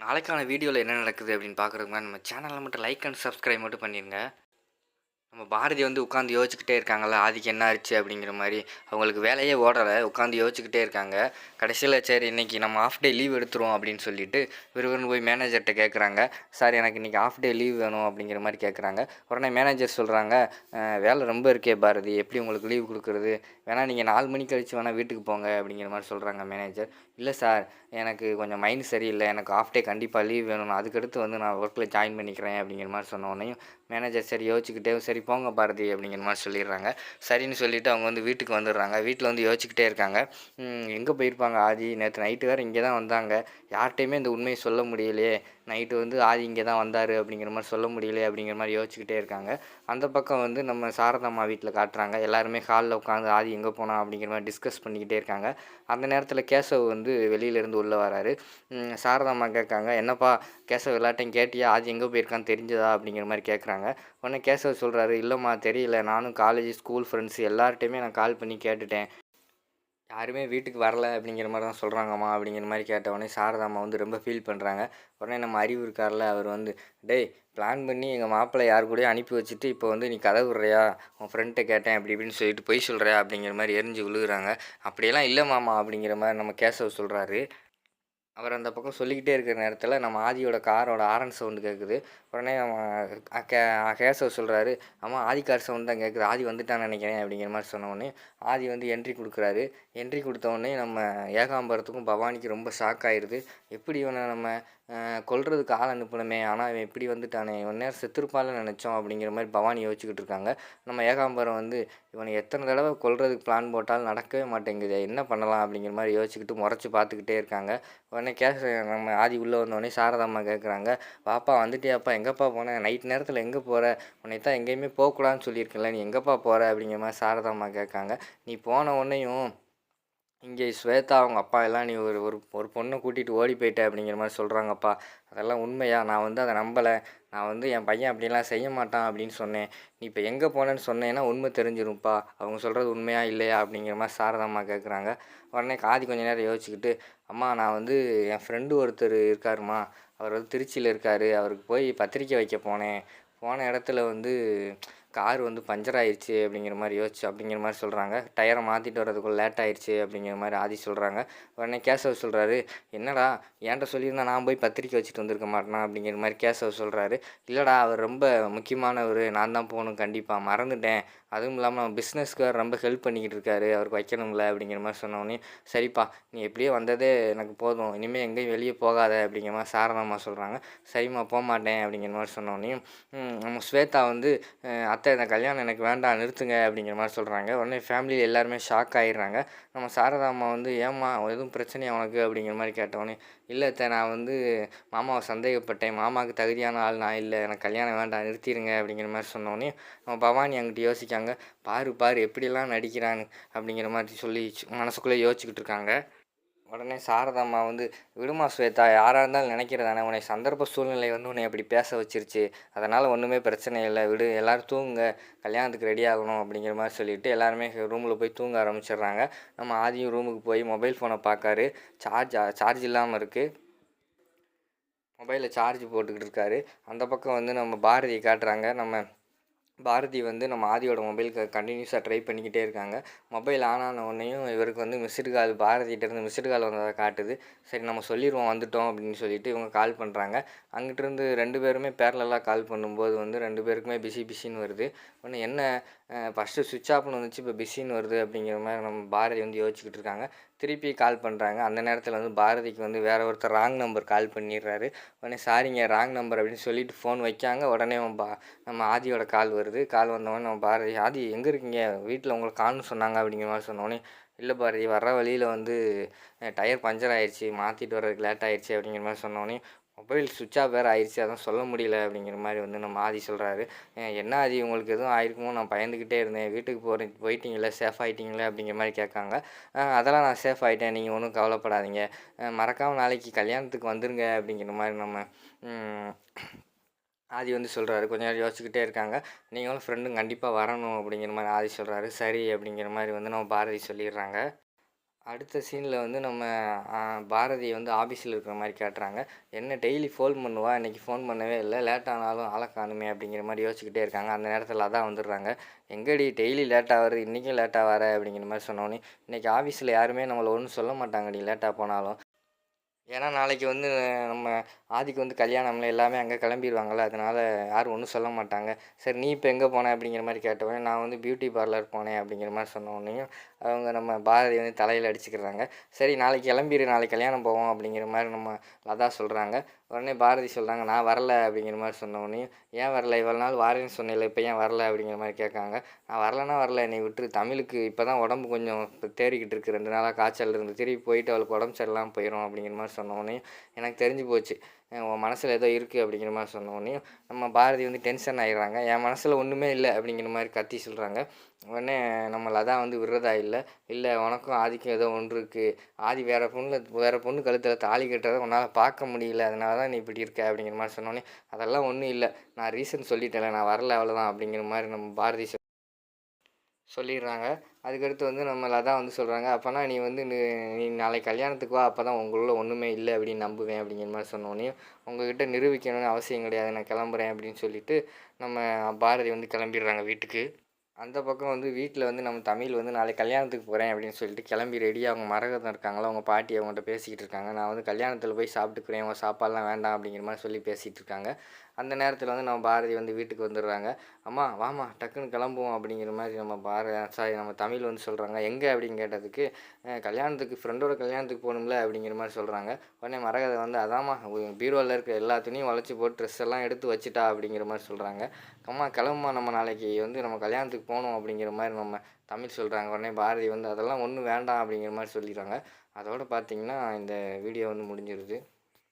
நாளைக்கான வீடியோவில் என்ன நடக்குது அப்படின்னு பார்க்குறதுக்கு முன்னாடி நம்ம சேனலை மட்டும் லைக் அண்ட் சப்ஸ்கிரைப் மட்டும் பண்ணிடுங்க. நம்ம பாரதி வந்து உட்காந்து யோசிச்சுக்கிட்டே இருக்காங்கல்ல, ஆதிக்கு என்ன ஆச்சு அப்படிங்கிற மாதிரி. அவங்களுக்கு வேலையே ஓடலை, உட்காந்து யோசிச்சுக்கிட்டே இருக்காங்க. கடைசியில் சரி இன்னைக்கு நம்ம ஆஃப் டே லீவ் எடுத்துருவோம் அப்படின்னு சொல்லிட்டு விறுவிறுன்னு போய் மேனேஜர்கிட்ட கேட்குறாங்க. சார் எனக்கு இன்றைக்கி ஆஃப் டே லீவ் வேணும் அப்படிங்கிற மாதிரி கேட்குறாங்க. உடனே மேனேஜர் சொல்கிறாங்க, வேலை ரொம்ப இருக்கே பாரதி, எப்படி உங்களுக்கு லீவ் கொடுக்குறது, வேணால் நீங்கள் 4 மணி கழிச்சு வேணால் வீட்டுக்கு போங்க அப்படிங்கிற மாதிரி சொல்கிறாங்க மேனேஜர். இல்லை சார், எனக்கு கொஞ்சம் மைண்ட் சரியில்லை, எனக்கு ஆஃப் டே கண்டிப்பாக லீவ் வேணும், அதுக்கடுத்து வந்து நான் ஒர்க்கில் ஜாயின் பண்ணிக்கிறேன் அப்படிங்கிற மாதிரி சொன்ன உடனேயும் மேனேஜர் சரி யோசிச்சுக்கிட்டே சரி போங்க பாரதி அப்படிங்கிற மாதிரி சொல்லிடுறாங்க. சரின்னு சொல்லிவிட்டு அவங்க வந்து வீட்டுக்கு வந்துடுறாங்க. வீட்டில் வந்து யோசிச்சுக்கிட்டே இருக்காங்க. எங்கே போயிருப்பாங்க ஆதி, நேற்று நைட்டு வேறு இங்கே தான் வந்தாங்க, யார்கிட்டையுமே இந்த உண்மையை சொல்ல முடியலையே, நைட்டு வந்து ஆதி இங்கே தான் வந்தார் அப்படிங்கிற மாதிரி சொல்ல முடியலையே அப்படிங்கிற மாதிரி யோசிச்சுக்கிட்டே இருக்காங்க. அந்த பக்கம் வந்து நம்ம சாரதாம்மா வீட்டில் காட்டுறாங்க. எல்லாருமே ஹாலில் உட்காந்து ஆதி எங்கே போனா அப்படிங்கிற மாதிரி டிஸ்கஸ் பண்ணிக்கிட்டே இருக்காங்க. அந்த நேரத்தில் கேசவ் வந்து வெளியிலேருந்து உள்ளே வராரு. சாரதாம்மா கேட்காங்க, என்னப்பா கேசவ் எல்லாட்டையும் கேட்டியா, ஆதி எங்கே போயிருக்கான்னு தெரிஞ்சதா அப்படிங்கிற மாதிரி கேட்குறாங்க. உடனே கேசவ் சொல்கிறாரு, இல்லைம்மா தெரியல, நானும் காலேஜ் ஸ்கூல் ஃப்ரெண்ட்ஸ் எல்லார்ட்டையுமே நான் கால் பண்ணி கேட்டுட்டேன், யாருமே வீட்டுக்கு வரல அப்படிங்கிற மாதிரி தான் சொல்கிறாங்கம்மா அப்படிங்கிற மாதிரி கேட்டவுடனே சாரதாம்மா வந்து ரொம்ப ஃபீல் பண்ணுறாங்க. உடனே நம்ம அறிவு இருக்கார்ல, அவர் வந்து டேய் பிளான் பண்ணி எங்கள் மாப்பிள்ளை யார் கூடயும் அனுப்பி வச்சுட்டு இப்போ வந்து நீ கதை விட்றியா, உன் ஃப்ரெண்ட்டை கேட்டேன் அப்படி இப்படின்னு சொல்லிட்டு பொய் சொல்கிறியா அப்படிங்கிற மாதிரி எரிஞ்சு விழுகுறாங்க. அப்படியெல்லாம் இல்லை மாமா அப்படிங்கிற மாதிரி நம்ம கேசவ் சொல்கிறாரு. அவர் அந்த பக்கம் சொல்லிக்கிட்டே இருக்கிற நேரத்தில் நம்ம ஆதியோட காரோட ஹாரன் சவுண்டு கேட்குது. உடனே அவன் கேசவ் சொல்கிறாரு, ஆமாம் ஆதி கார் சவுண்ட் தான் கேட்குது, ஆதி வந்துட்டான்னு நினைக்கிறேன் அப்படிங்கிற மாதிரி சொன்ன உடனே ஆதி வந்து என்ட்ரி கொடுக்குறாரு. என்ட்ரி கொடுத்த உடனே நம்ம ஏகாம்பரத்துக்கும் பவானிக்கு ரொம்ப ஷாக் ஆயிடுது. எப்படி இவனை நம்ம கொல்றதுக்கு ஆள் அனுப்பணுமே, ஆனால் இவன் இப்படி வந்துட்டானே, இவன் நேரம் செத்துருப்பான்னு நினச்சோம் அப்படிங்கிற மாதிரி பவானி யோசிச்சுக்கிட்டு இருக்காங்க. நம்ம ஏகாம்பரம் வந்து இவனை எத்தனை தடவை கொல்றதுக்கு பிளான் போட்டாலும் நடக்கவே மாட்டேங்குது, என்ன பண்ணலாம் அப்படிங்கிற மாதிரி யோசிச்சுக்கிட்டு முறைச்சி பார்த்துக்கிட்டே இருக்காங்க. உடனே நம்ம ஆதி உள்ளே வந்தோடனே சாரதாம்மா கேட்குறாங்க, பாப்பா வந்துட்டியாப்பா, எங்கேப்பா போனேன், நைட் நேரத்தில் எங்கே போகிற, உன்னை தான் எங்கேயுமே போகக்கூடாதுன்னு சொல்லியிருக்கல, நீ எங்கேப்பா போகிற அப்படிங்கிற மாதிரி சாரதாம்மா கேட்காங்க. நீ போன உடனேயும் இங்கே ஸ்வேதா அவங்க அப்பா எல்லாம் நீ ஒரு ஒரு ஒரு பொண்ணை கூட்டிகிட்டு ஓடி போயிட்ட அப்படிங்கிற மாதிரி சொல்கிறாங்கப்பா, அதெல்லாம் உண்மையா, நான் வந்து அதை நம்பலை, நான் வந்து என் பையன் அப்படிலாம் செய்ய மாட்டான் அப்படின்னு சொன்னேன், நீ இப்போ எங்கே போனேன்னு சொன்னேன்னா உண்மை தெரிஞ்சிரும்ப்பா, அவங்க சொல்கிறது உண்மையா இல்லையா அப்படிங்கிற மாதிரி சாரதாம்மா கேட்குறாங்க. உடனே காதி கொஞ்ச நேரம் யோசிச்சுக்கிட்டு, அம்மா நான் வந்து என் ஃப்ரெண்டு ஒருத்தர் இருக்காருமா, அவர் வந்து திருச்சியில் இருக்கார், அவருக்கு போய் பத்திரிக்கை வைக்க போனேன், போன இடத்துல வந்து கார் வந்து பஞ்சர் ஆயிடுச்சு அப்படிங்கிற மாதிரி அப்படிங்கிற மாதிரி சொல்கிறாங்க. டயரை மாற்றிட்டு வரதுக்குள்ளே லேட் ஆயிடுச்சு அப்படிங்கிற மாதிரி ஆதி சொல்கிறாங்க. உடனே கேசவ் சொல்கிறாரு, என்னடா என்கிட்ட சொல்லியிருந்தா நான் போய் பத்திரிக்கை வச்சுட்டு வந்திருக்க மாட்டேனா அப்படிங்கிற மாதிரி கேசவ் சொல்கிறாரு. இல்லைடா அவர் ரொம்ப முக்கியமானவர், நான் தான் போகணும் கண்டிப்பாக, மறந்துட்டேன், அதுவும் இல்லாமல் பிஸ்னஸ்க்கு ரொம்ப ஹெல்ப் பண்ணிக்கிட்டு இருக்காரு, அவருக்கு வைக்கணும்ல அப்படிங்கிற மாதிரி சொன்னோடனே, சரிப்பா நீ எப்படியோ வந்ததே எனக்கு போதும், இனிமேல் எங்கேயும் வெளியே போகாத அப்படிங்கிற மாதிரி சாரதாம்மா சொல்கிறாங்க. சரிம்மா போக மாட்டேன் அப்படிங்கிற மாதிரி சொன்னோடனையும் நம்ம ஸ்வேதா வந்து அத்தை இந்த கல்யாணம் எனக்கு வேண்டாம் நிறுத்துங்க அப்படிங்கிற மாதிரி சொல்கிறாங்க. உடனே ஃபேமிலியில் எல்லாருமே ஷாக் ஆகிடுறாங்க. நம்ம சாரதாம்மா வந்து ஏம்மா எதுவும் பிரச்சனையா உனக்கு அப்படிங்கிற மாதிரி கேட்டோடனே, இல்லை அத்தை நான் வந்து மாமாவை சந்தேகப்பட்டேன், மாமாவுக்கு தகுதியான ஆள் நான் இல்லை, எனக்கு கல்யாணம் வேண்டாம் நிறுத்திடுங்க அப்படிங்கிற மாதிரி சொன்னோடனே நம்ம பவானி அங்கிட்டு யோசிக்காங்க, பாரு பாரு எப்படியெல்லாம் நடிக்கிறான்னு அப்படிங்கிற மாதிரி சொல்லி மனசுக்குள்ளே யோசிச்சுக்கிட்டு இருக்காங்க. உடனே சாரதாம்மா வந்து, விடுமா ஸ்வேதா, யாராக இருந்தாலும் நினைக்கிறதானே, உன்னை சந்தர்ப்ப சூழ்நிலை வந்து உன்னை அப்படி பேச வச்சிருச்சு, அதனால் ஒன்றுமே பிரச்சனை இல்லை, விடு எல்லோரும் தூங்குங்க, கல்யாணத்துக்கு ரெடி ஆகணும் அப்படிங்கிற மாதிரி சொல்லிவிட்டு எல்லாருமே ரூமில் போய் தூங்க ஆரம்பிச்சிடுறாங்க. நம்ம ஆதியும் ரூமுக்கு போய் மொபைல் ஃபோனை பார்க்காரு. சார்ஜ் இல்லாமல் இருக்குது, மொபைலில் சார்ஜ் போட்டுக்கிட்டு இருக்காரு. அந்த பக்கம் வந்து நம்ம பாரதியை காட்டுறாங்க. நம்ம பாரதி வந்து நம்ம ஆதியோட மொபைலுக்கு கண்டினியூஸாக ட்ரை பண்ணிக்கிட்டே இருக்காங்க. மொபைல் ஆன் ஆன உடனேயும் இவருக்கு வந்து மிஸ்டு கால், பாரதிகிட்டேருந்து மிஸ்டு கால் வந்ததை காட்டுது. சரி நம்ம சொல்லிடுவோம் வந்துட்டோம் அப்படின்னு சொல்லிட்டு இவங்க கால் பண்ணுறாங்க. அங்கிட்டிருந்து 2 பேருமே பேரலலாக கால் பண்ணும்போது வந்து 2 பேருக்குமே பிஸின்னு வருது. ஒன்று என்ன ஃபஸ்ட்டு சுவிட்ச் ஆஃப்னு வந்துச்சு, இப்போ பிஸின்னு வருது அப்படிங்கிற மாதிரி நம்ம பாரதி வந்து யோசிச்சுக்கிட்டு இருக்காங்க. திருப்பி கால் பண்ணுறாங்க. அந்த நேரத்தில் வந்து பாரதிக்கு வந்து வேறு ஒருத்தர் ராங் நம்பர் கால் பண்ணிடுறாரு. உடனே சாரிங்க ராங் நம்பர் அப்படின்னு சொல்லிட்டு ஃபோன் வைக்காங்க. உடனே நம்ம ஆதியோட கால் வருது. கால் வந்தவொடனே நம்ம பாரதி, ஆதி எங்கே இருக்கீங்க, வீட்டில் உங்களை காணும்னு சொன்னாங்க அப்படிங்கிற மாதிரி சொன்னோடனே, இல்லை பாரதி வர்ற வழியில் வந்து டயர் பஞ்சர் ஆயிடுச்சு, மாற்றிட்டு வர்றதுக்கு லேட் ஆயிடுச்சு அப்படிங்கிற மாதிரி சொன்னோடனே, மொபைல் சுவிட்ச் ஆஃப் வேறு ஆயிடுச்சு, அதான் சொல்ல முடியல அப்படிங்கிற மாதிரி வந்து நம்ம ஆதி சொல்கிறாரு. என்ன ஆதி உங்களுக்கு எதுவும் ஆயிருக்குமோ நான் பயந்துக்கிட்டே இருந்தேன், வீட்டுக்கு போயிட்டீங்களே சேஃப் ஆகிட்டீங்களே அப்படிங்கிற மாதிரி கேட்காங்க. அதெல்லாம் நான் சேஃப் ஆகிட்டேன், நீங்கள் ஒன்றும் கவலைப்படாதீங்க, மறக்காமல் நாளைக்கு கல்யாணத்துக்கு வந்துருங்க அப்படிங்கிற மாதிரி நம்ம ஆதி வந்து சொல்கிறாரு. கொஞ்ச நேரம் யோசிச்சுக்கிட்டே இருக்காங்க. நீங்களும் ஃப்ரெண்டும் கண்டிப்பாக வரணும் அப்படிங்கிற மாதிரி ஆதி சொல்கிறாரு. சரி அப்படிங்கிற மாதிரி வந்து நம்ம பாரதி சொல்லிடுறாங்க. அடுத்த சீனில் வந்து நம்ம பாரதி வந்து ஆஃபீஸில் இருக்கிற மாதிரி காட்டுறாங்க. என்ன டெய்லி ஃபோன் பண்ணுவா, இன்றைக்கி ஃபோன் பண்ணவே இல்லை, லேட் ஆனாலும் ஆளை காணுமே அப்படிங்கிற மாதிரி யோசிச்சுக்கிட்டே இருக்காங்க. அந்த நேரத்தில் அதான் வந்துடுறாங்க. எங்கடி டெய்லி லேட்டாக வருது, இன்றைக்கும் லேட்டாக வர அப்படிங்கிற மாதிரி சொன்னோன்னே, இன்றைக்கி ஆஃபீஸில் யாருமே நம்மளை ஒன்றும் சொல்ல மாட்டாங்கடி லேட்டாக போனாலும். ஏன்னா நாளைக்கு வந்து நம்ம ஆதிக்கு வந்து கல்யாணம்ல எல்லாமே அங்கே கிளம்பிடுவாங்கள்ல, அதனால் யாரும் ஒன்றும் சொல்ல மாட்டாங்க. சரி நீ இப்போ எங்கே போன அப்படிங்கிற மாதிரி கேட்டவுடனே, நான் வந்து பியூட்டி பார்லர் போனேன் அப்படிங்கிற மாதிரி சொன்னோடனையும் அவங்க நம்ம பாரதி வந்து தலையில் அடிச்சுக்கிறாங்க. சரி நாளைக்கு கிளம்பிடு, நாளைக்கு கல்யாணம் போவோம் அப்படிங்கிற மாதிரி நம்ம லதா சொல்கிறாங்க. உடனே பாரதி சொல்கிறாங்க, நான் வரல அப்படிங்கிற மாதிரி சொன்னோடனையும், ஏன் வரல, இவ்வளோ நாள் வாரேன்னு சொன்னேன்ல, இப்போ ஏன் வரல அப்படிங்கிற மாதிரி கேட்காங்க. நான் வரலன்னா வரல, நீ விட்டுரு, தமிழுக்கு இப்போ தான் உடம்பு கொஞ்சம் இப்போ தேறிக்கிட்டு இருக்குது, 2 நாளாக காய்ச்சல் இருந்து, திருப்பி போயிட்டு அவளுக்கு உடம்பு சரியில்லாமல் போயிடும் அப்படிங்கிற மாதிரி சொன்னோடனே எனக்கு தெரிஞ்சு போச்சு, உன் மனசில் ஏதோ இருக்குது அப்படிங்கிற மாதிரி சொன்னோடனையும் நம்ம பாரதி வந்து டென்ஷன் ஆகிடுறாங்க. என் மனசில் ஒன்றுமே இல்லை அப்படிங்கிற மாதிரி கத்தி சொல்கிறாங்க. உடனே நம்ம லதா வந்து விடுறதா இல்லை, இல்லை உனக்கும் ஆதிக்கும் ஏதோ ஒன்று இருக்குது, ஆதி வேறு பொண்ணு கழுத்தில் தாலி கட்டுறதை உன்னால் பார்க்க முடியல, அதனால தான் நீ இப்படி இருக்க அப்படிங்கிற மாதிரி சொன்னோடனே, அதெல்லாம் ஒன்றும் இல்லை, நான் ரீசன் சொல்லிட்டேன்ல, நான் வரல அவ்வளோதான் அப்படிங்கிற மாதிரி நம்ம பாரதி சொல்லிடுறாங்க. அதுக்கடுத்து வந்து நம்ம லதா வந்து சொல்கிறாங்க, அப்போனா நீ வந்து நீ நாளைக்கு கல்யாணத்துக்கு வா, அப்போ தான் உங்களுக்குள்ள ஒன்றுமே இல்லை அப்படின்னு நம்புவேன் அப்படிங்கிற மாதிரி சொன்னோடனையும், உங்ககிட்ட நிரூபிக்கணும்னு அவசியம் கிடையாது, நான் கிளம்புறேன் அப்படின்னு சொல்லிட்டு நம்ம பாரதி வந்து கிளம்பிடுறாங்க வீட்டுக்கு. அந்த பக்கம் வந்து வீட்டில் வந்து நம்ம தமிழ் வந்து நாளைக்கு கல்யாணத்துக்கு போகிறேன் அப்படின்னு சொல்லிட்டு கிளம்பி ரெடியாக அவங்க மரகதம் இருக்காங்களா, அவங்க பாட்டி அவங்கள்ட்ட பேசிக்கிட்டு இருக்காங்க. நான் வந்து கல்யாணத்தில் போய் சாப்பிட்டுக்கிறேன், உங்கள் சாப்பாடுலாம் வேண்டாம் அப்படிங்கிற மாதிரி சொல்லி பேசிகிட்டு இருக்காங்க. அந்த நேரத்தில் வந்து நம்ம பாரதி வந்து வீட்டுக்கு வந்துடுறாங்க. அம்மா வாம்மா டக்குன்னு கிளம்புவோம் அப்படிங்கிற மாதிரி நம்ம தமிழ் வந்து சொல்கிறாங்க. எங்கே அப்படின்னு கேட்டதுக்கு, கல்யாணத்துக்கு ஃப்ரெண்டோட கல்யாணத்துக்கு போகணும்ல அப்படிங்கிற மாதிரி சொல்கிறாங்க. உடனே மரகதை வந்து அதாம்மா பீரோவில் இருக்கிற எல்லா துணியும் உழைச்சி போட்டு ட்ரெஸ் எல்லாம் எடுத்து வச்சுட்டா அப்படிங்கிற மாதிரி சொல்கிறாங்க. அம்மா கிளம்புமா, நம்ம நாளைக்கு வந்து நம்ம கல்யாணத்துக்கு போகணும் அப்படிங்கிற மாதிரி நம்ம தமிழ் சொல்கிறாங்க. உடனே பாரதி வந்து அதெல்லாம் ஒன்றும் வேண்டாம் அப்படிங்கிற மாதிரி சொல்லிடுறாங்க. அதோடு பார்த்திங்கன்னா இந்த வீடியோ வந்து முடிஞ்சிருது.